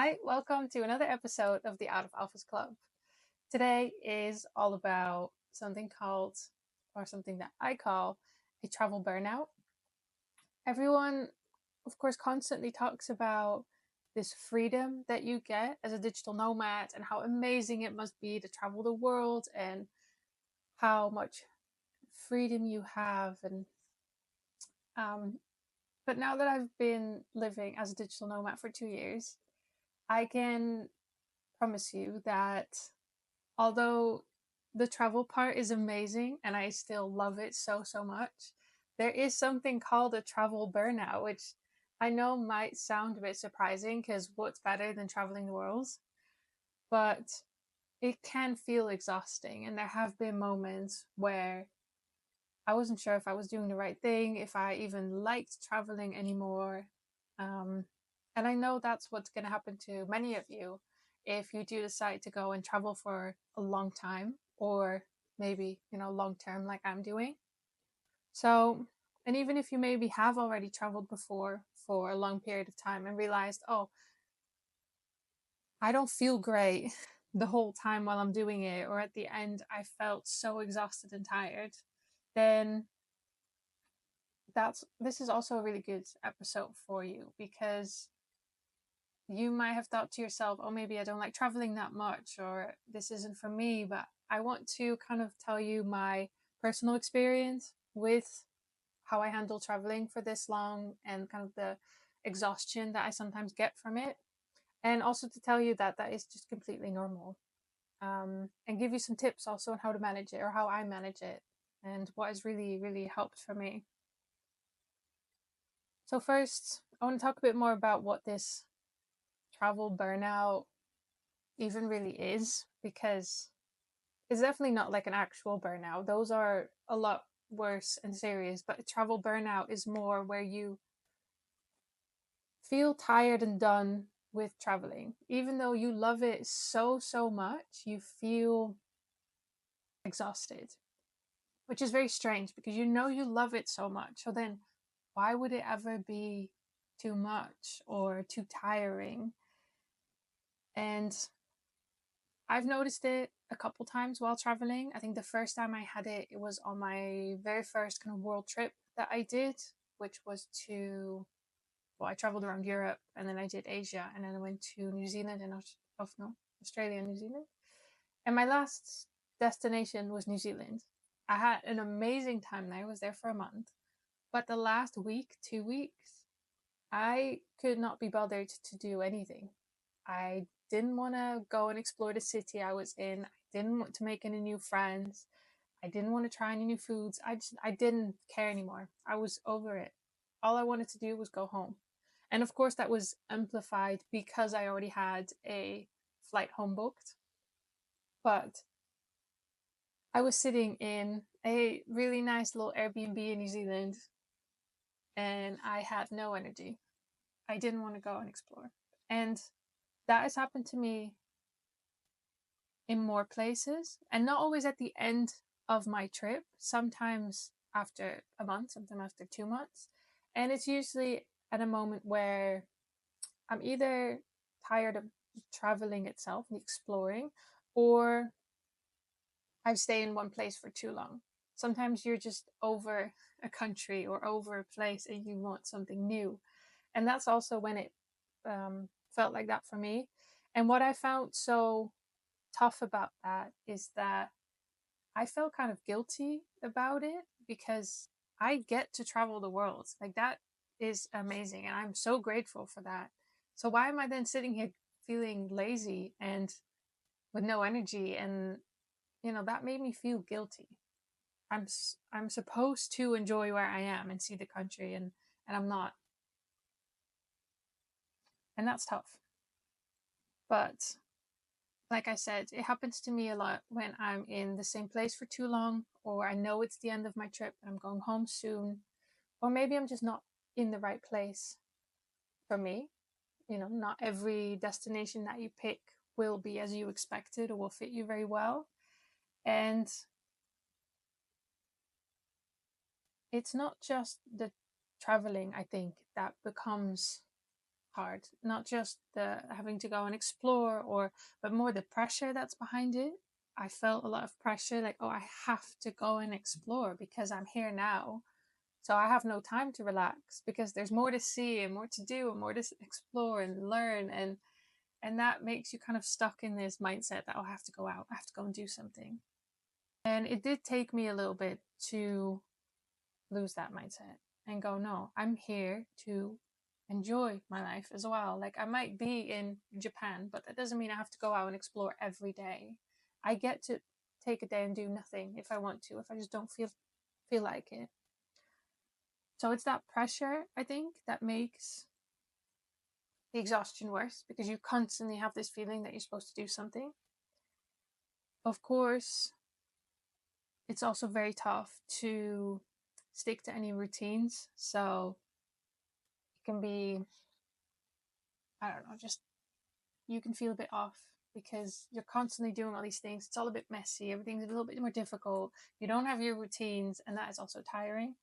Hi, welcome to another episode of the Out of Office Club. Today is all about something called, or something that I call, a travel burnout. Everyone, of course, constantly talks about this freedom that you get as a digital nomad and how amazing it must be to travel the world and how much freedom you have. Um, but now that I've been living as a digital nomad for 2 years, I can promise you that although the travel part is amazing and I still love it so much, there is something called a travel burnout, which I know might sound a bit surprising because what's better than traveling the world? But it can feel exhausting. And there have been moments where I wasn't sure if I was doing the right thing, if I even liked traveling anymore. Um, and I know that's what's going to happen to many of you if you do decide to go and travel for a long time or maybe, long term like I'm doing. So, and even if you maybe have already traveled before for a long period of time and realized, oh, I don't feel great the whole time while I'm doing it, or at the end, I felt so exhausted and tired, then this is also a really good episode for you because you might have thought to yourself, oh, maybe I don't like traveling that much, or this isn't for me. But I want to kind of tell you my personal experience with how I handle traveling for this long and kind of the exhaustion that I sometimes get from it. And also to tell you that that is just completely normal. And give you some tips also on how to manage it or how I manage it and what has really helped for me. So, first, I want to talk a bit more about what this travel burnout even really is, because it's definitely not like an actual burnout. Those are a lot worse and serious, but travel burnout is more where you feel tired and done with traveling. Even though you love it so much, you feel exhausted, which is very strange because you know you love it so much. So then why would it ever be too much or too tiring? And I've noticed it a couple times while traveling. I think the first time I had it, it was on my very first kind of world trip that I did, which was I traveled around Europe and then I did Asia and then I went to New Zealand and Australia and New Zealand. And my last destination was New Zealand. I had an amazing time there. I was there for a month. But the last week, 2 weeks, I could not be bothered to do anything. I didn't want to go and explore the city I was in. I didn't want to make any new friends. I didn't want to try any new foods. I didn't care anymore. I was over it. All I wanted to do was go home. And of course that was amplified because I already had a flight home booked. But I was sitting in a really nice little Airbnb in New Zealand and I had no energy. I didn't want to go and explore. And that has happened to me in more places and not always at the end of my trip, sometimes after a month, sometimes after 2 months. And it's usually at a moment where I'm either tired of traveling itself and exploring, or I've stayed in one place for too long. Sometimes you're just over a country or over a place and you want something new. And that's also when it felt like that for me. And what I found so tough about that is that I felt kind of guilty about it because I get to travel the world. Like that is amazing and I'm so grateful for that. So why am I then sitting here feeling lazy and with no energy? And that made me feel guilty. I'm supposed to enjoy where I am and see the country, and I'm not. And that's tough. But like I said, it happens to me a lot when I'm in the same place for too long, or I know it's the end of my trip and I'm going home soon, or maybe I'm just not in the right place for me. Not every destination that you pick will be as you expected or will fit you very well. And it's not just the traveling, I think, that becomes hard. Not just the having to go and explore, but more the pressure that's behind it. I felt a lot of pressure, like, oh, I have to go and explore because I'm here now. So I have no time to relax because there's more to see and more to do and more to explore and learn, and that makes you kind of stuck in this mindset that, oh, I have to go out, I have to go and do something. And it did take me a little bit to lose that mindset and go, no, I'm here to enjoy my life as well. Like, I might be in Japan, but that doesn't mean I have to go out and explore every day. I get to take a day and do nothing if I want to, if I just don't feel like it. So it's that pressure, I think, that makes the exhaustion worse, because you constantly have this feeling that you're supposed to do something. Of course, it's also very tough to stick to any routines. So it can be, I don't know, just you can feel a bit off because you're constantly doing all these things. It's all a bit messy. Everything's a little bit more difficult. You don't have your routines, and that is also tiring.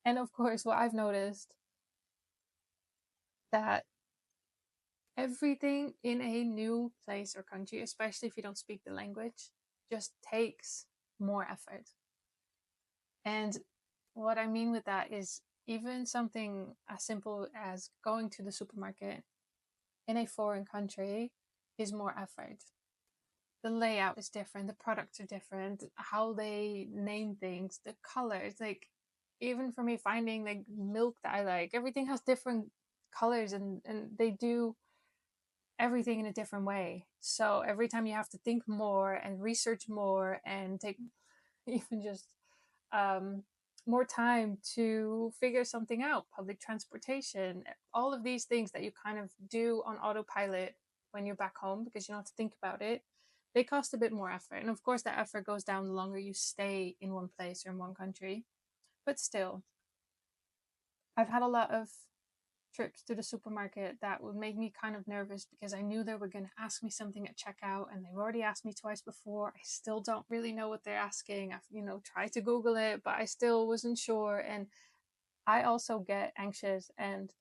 And of course, what I've noticed, that everything in a new place or country, especially if you don't speak the language, just takes more effort. And what I mean with that is, even something as simple as going to the supermarket in a foreign country is more effort. The layout is different, the products are different, how they name things, the colors, like, even for me finding like milk that I like, everything has different colors, and they do everything in a different way. So every time you have to think more and research more and take even just um, more time to figure something out. Public transportation, all of these things that you kind of do on autopilot when you're back home because you don't have to think about it, they cost a bit more effort. And of course, that effort goes down the longer you stay in one place or in one country. But still, I've had a lot of trips to the supermarket that would make me kind of nervous because I knew they were going to ask me something at checkout, and they've already asked me twice before. I still don't really know what they're asking. I've, tried to Google it, but I still wasn't sure. And I also get anxious and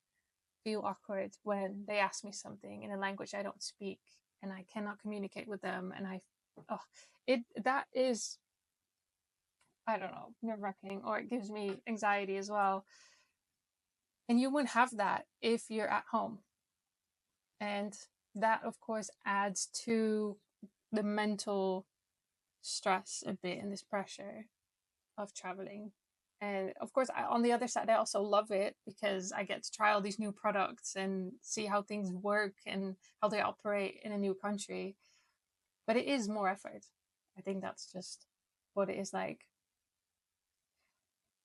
feel awkward when they ask me something in a language I don't speak and I cannot communicate with them. And that is, I don't know, nerve-wracking, or it gives me anxiety as well. And you wouldn't have that if you're at home. And that, of course, adds to the mental stress a bit and this pressure of traveling. And of course, on the other side, I also love it because I get to try all these new products and see how things work and how they operate in a new country. But it is more effort. I think that's just what it is like.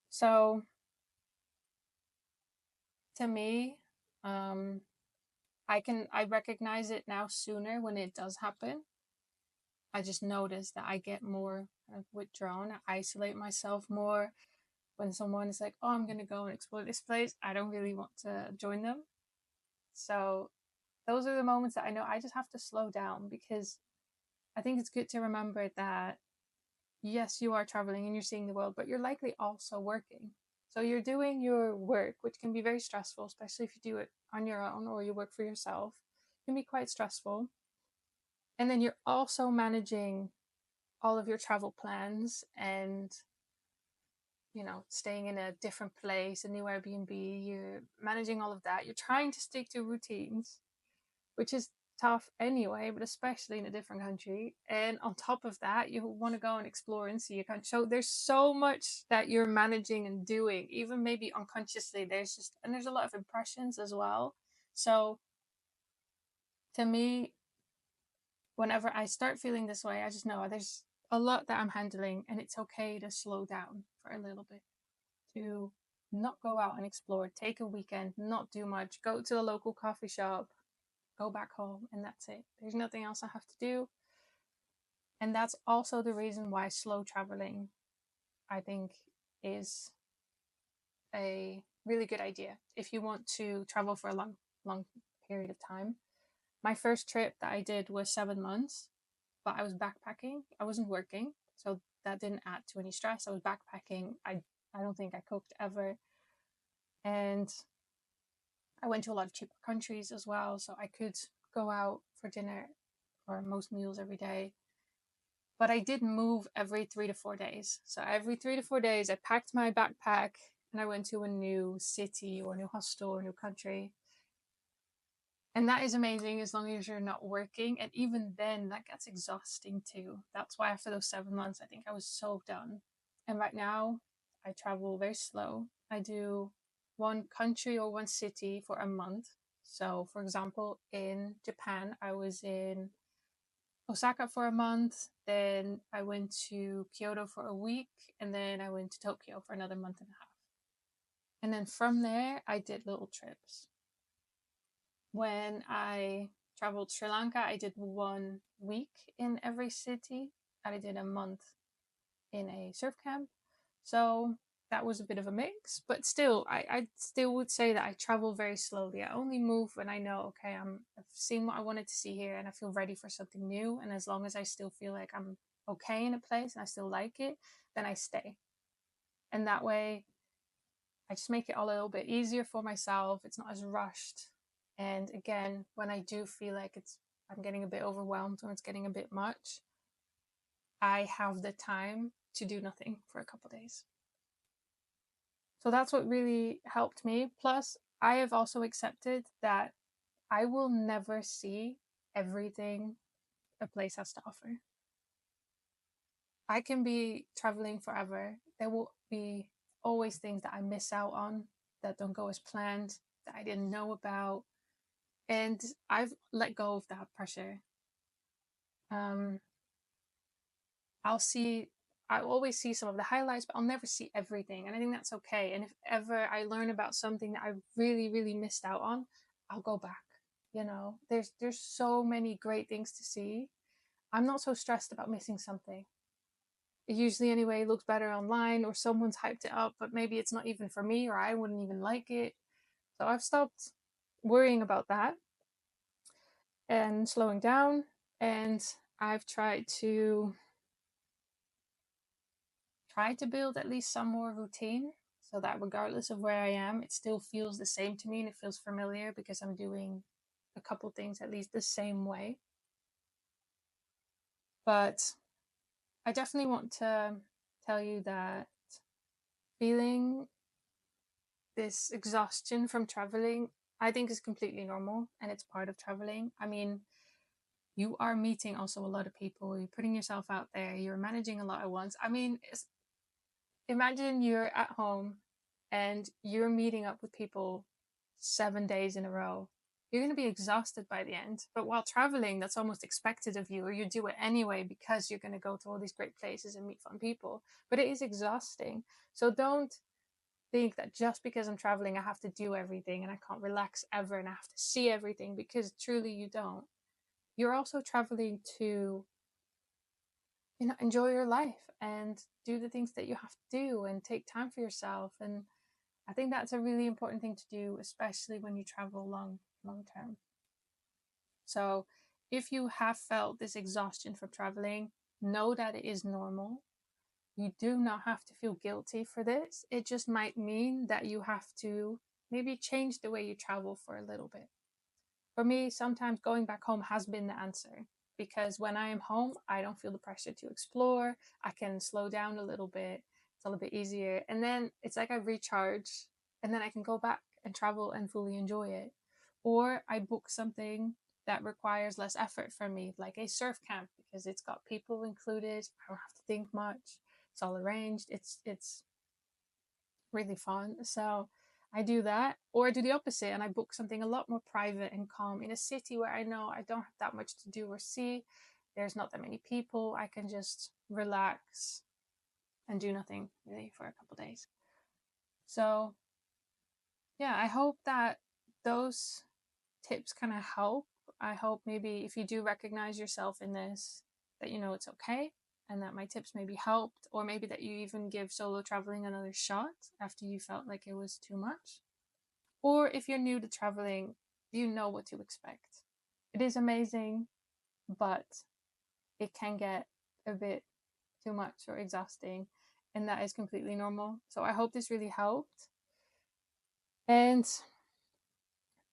So to me, um, I recognize it now sooner when it does happen. I just notice that I get more kind of withdrawn, I isolate myself more. When someone is like, oh, I'm going to go and explore this place, I don't really want to join them. So those are the moments that I know I just have to slow down, because I think it's good to remember that, yes, you are traveling and you're seeing the world, but you're likely also working. So you're doing your work, which can be very stressful, especially if you do it on your own or you work for yourself. It can be quite stressful. And then you're also managing all of your travel plans and, staying in a different place, a new Airbnb, you're managing all of that. You're trying to stick to routines, which is tough anyway, but especially in a different country. And on top of that, you want to go and explore and see a country. So there's so much that you're managing and doing, even maybe unconsciously. There's a lot of impressions as well. So to me, whenever I start feeling this way, I just know there's a lot that I'm handling, and it's okay to slow down for a little bit, to not go out and explore, take a weekend, not do much, go to the local coffee shop, go back home, and that's it. There's nothing else I have to do. And that's also the reason why slow traveling, I think, is a really good idea if you want to travel for a long period of time. My first trip that I did was 7 months, but I was backpacking. I wasn't working, so that didn't add to any stress. I was backpacking. I don't think I cooked ever. And I went to a lot of cheaper countries as well, so I could go out for dinner or most meals every day. But I did move every 3 to 4 days. So every 3 to 4 days, I packed my backpack and I went to a new city or a new hostel or a new country. And that is amazing as long as you're not working. And even then, that gets exhausting too. That's why after those 7 months, I think I was so done. And right now, I travel very slow. I do one country or one city for a month. So, for example, in Japan, I was in Osaka for a month. Then I went to Kyoto for a week. And then I went to Tokyo for another month and a half. And then from there, I did little trips. When I traveled Sri Lanka, I did 1 week in every city. I did a month in a surf camp. So that was a bit of a mix, but still, I still would say that I travel very slowly. I only move when I know, okay, I've seen what I wanted to see here and I feel ready for something new. And as long as I still feel like I'm okay in a place and I still like it, then I stay. And that way, I just make it a little bit easier for myself. It's not as rushed. And again, when I do feel like I'm getting a bit overwhelmed or it's getting a bit much, I have the time to do nothing for a couple days. So that's what really helped me. Plus, I have also accepted that I will never see everything a place has to offer. I can be traveling forever. There will be always things that I miss out on, that don't go as planned, that I didn't know about. And I've let go of that pressure. Um, I'll see, I always see some of the highlights, but I'll never see everything. And I think that's okay. And if ever I learn about something that I really, really missed out on, I'll go back. You know, there's so many great things to see. I'm not so stressed about missing something. It usually anyway looks better online or someone's hyped it up, but maybe it's not even for me or I wouldn't even like it. So I've stopped worrying about that and slowing down. And I've tried to build at least some more routine so that regardless of where I am, it still feels the same to me and it feels familiar because I'm doing a couple things at least the same way. But I definitely want to tell you that feeling this exhaustion from traveling, I think is completely normal and it's part of traveling. I mean, you are meeting also a lot of people, you're putting yourself out there, you're managing a lot at once. I mean, imagine you're at home and you're meeting up with people 7 days in a row. You're going to be exhausted by the end. But while traveling, that's almost expected of you, or you do it anyway because you're going to go to all these great places and meet fun people. But it is exhausting. So don't think that just because I'm traveling, I have to do everything and I can't relax ever and I have to see everything, because truly you don't. You're also traveling to, enjoy your life and do the things that you have to do and take time for yourself. And I think that's a really important thing to do, especially when you travel long term. So if you have felt this exhaustion from traveling, know that it is normal. You do not have to feel guilty for this. It just might mean that you have to maybe change the way you travel for a little bit. For me, sometimes going back home has been the answer, because when I am home, I don't feel the pressure to explore. I can slow down a little bit. It's a little bit easier. And then it's like I recharge and then I can go back and travel and fully enjoy it. Or I book something that requires less effort from me, like a surf camp, because it's got people included. I don't have to think much. It's all arranged. It's really fun. So I do that, or I do the opposite and I book something a lot more private and calm in a city where I know I don't have that much to do or see. There's not that many people. I can just relax and do nothing really for a couple days. So yeah, I hope that those tips kind of help. I hope maybe if you do recognize yourself in this, that you know it's okay and that my tips maybe helped, or maybe that you even give solo traveling another shot after you felt like it was too much. Or if you're new to traveling, you know what to expect. It is amazing, but it can get a bit too much or exhausting, and that is completely normal. So I hope this really helped. And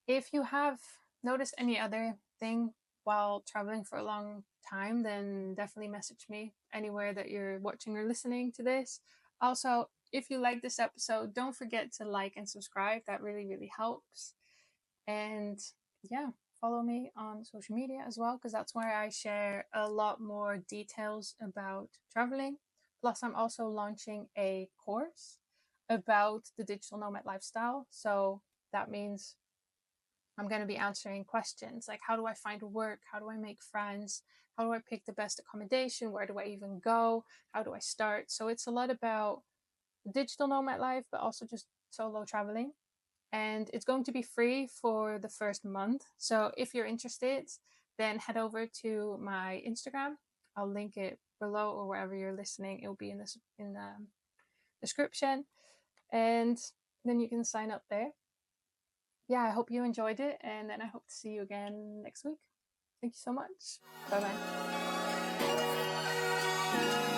If you have noticed any other thing while traveling for a long time, then definitely message me anywhere that you're watching or listening to this. Also, if you like this episode, don't forget to like and subscribe. That really, really helps. And yeah, follow me on social media as well, because that's where I share a lot more details about traveling. Plus, I'm also launching a course about the digital nomad lifestyle. So that means I'm going to be answering questions like, how do I find work? How do I make friends? How do I pick the best accommodation? Where do I even go? How do I start? So it's a lot about digital nomad life, but also just solo traveling. And it's going to be free for the first month. So if you're interested, then head over to my Instagram. I'll link it below, or wherever you're listening. It will be in the description, and then you can sign up there. Yeah, I hope you enjoyed it, and then I hope to see you again next week. Thank you so much. Bye bye.